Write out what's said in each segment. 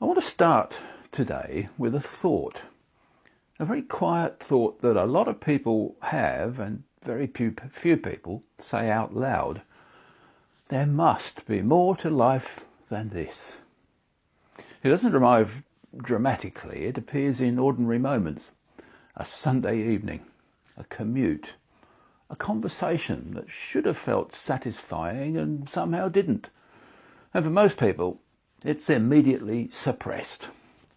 I want to start today with a thought, a very quiet thought that a lot of people have and very few people say out loud. There must be more to life than this. It doesn't arrive dramatically, it appears in ordinary moments. A Sunday evening, a commute, a conversation that should have felt satisfying and somehow didn't. And for most people, it's immediately suppressed,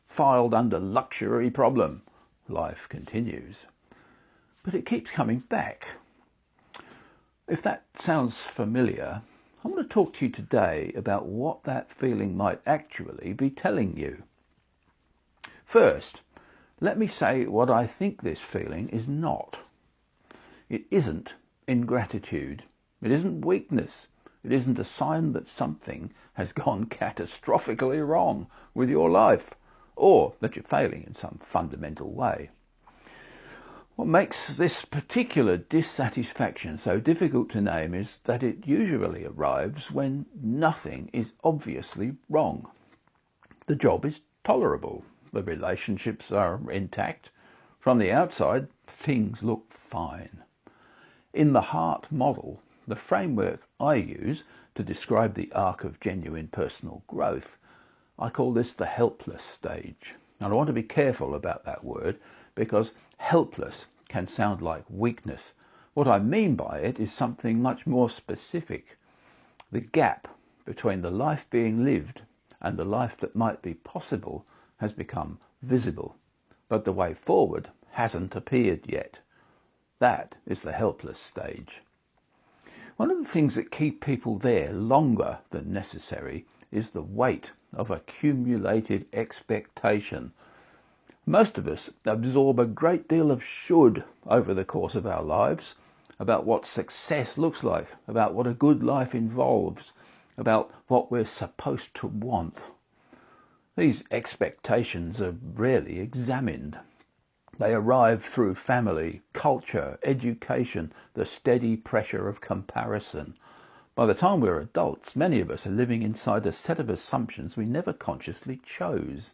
filed under luxury problem. Life continues. But it keeps coming back. If that sounds familiar, I want to talk to you today about what that feeling might actually be telling you. First, let me say what I think this feeling is not. It isn't ingratitude. It isn't weakness. It isn't a sign that something has gone catastrophically wrong with your life, or that you're failing in some fundamental way. What makes this particular dissatisfaction so difficult to name is that it usually arrives when nothing is obviously wrong. The job is tolerable. The relationships are intact. From the outside, things look fine. In the heart model, the framework I use to describe the arc of genuine personal growth, I call this the helpless stage. And I want to be careful about that word because helpless can sound like weakness. What I mean by it is something much more specific. The gap between the life being lived and the life that might be possible has become visible, but the way forward hasn't appeared yet. That is the helpless stage. One of the things that keep people there longer than necessary is the weight of accumulated expectation. Most of us absorb a great deal of should over the course of our lives, about what success looks like, about what a good life involves, about what we're supposed to want. These expectations are rarely examined. They arrive through family, culture, education, the steady pressure of comparison. By the time we're adults, many of us are living inside a set of assumptions we never consciously chose.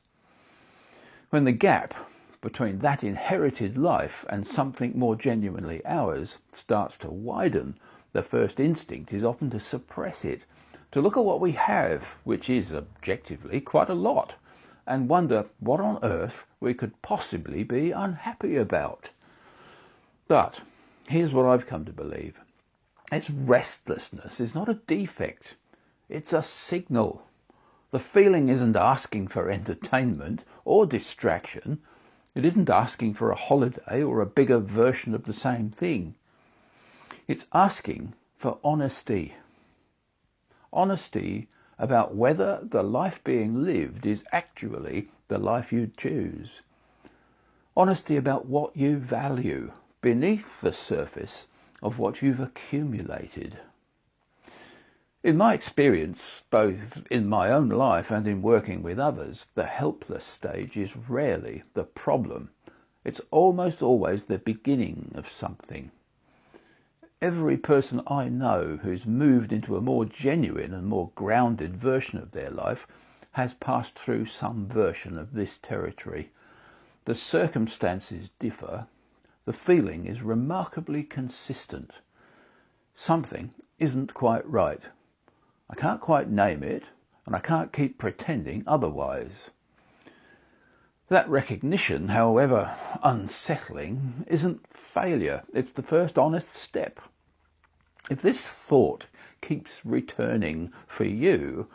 When the gap between that inherited life and something more genuinely ours starts to widen, the first instinct is often to suppress it, to look at what we have, which is objectively quite a lot, and wonder what on earth we could possibly be unhappy about. But here's what I've come to believe. Its restlessness is not a defect, it's a signal. The feeling isn't asking for entertainment or distraction. It isn't asking for a holiday or a bigger version of the same thing. It's asking for honesty. Honesty about whether the life being lived is actually the life you'd choose. Honesty about what you value beneath the surface of what you've accumulated. In my experience, both in my own life and in working with others, the helpless stage is rarely the problem. It's almost always the beginning of something. Every person I know who's moved into a more genuine and more grounded version of their life has passed through some version of this territory. The circumstances differ. The feeling is remarkably consistent. Something isn't quite right. I can't quite name it, and I can't keep pretending otherwise. That recognition, however unsettling, isn't failure. It's the first honest step. If this thought keeps returning for you,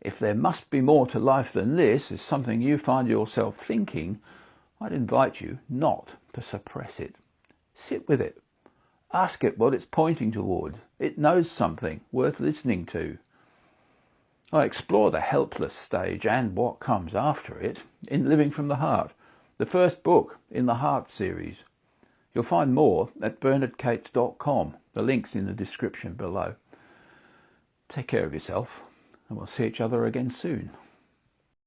if there must be more to life than this is something you find yourself thinking, I'd invite you not to suppress it. Sit with it. Ask it what it's pointing towards. It knows something worth listening to. I explore the helpless stage and what comes after it in Living from the Heart, the first book in the Heart series. You'll find more at bernardcates.com. The link's in the description below. Take care of yourself, and we'll see each other again soon.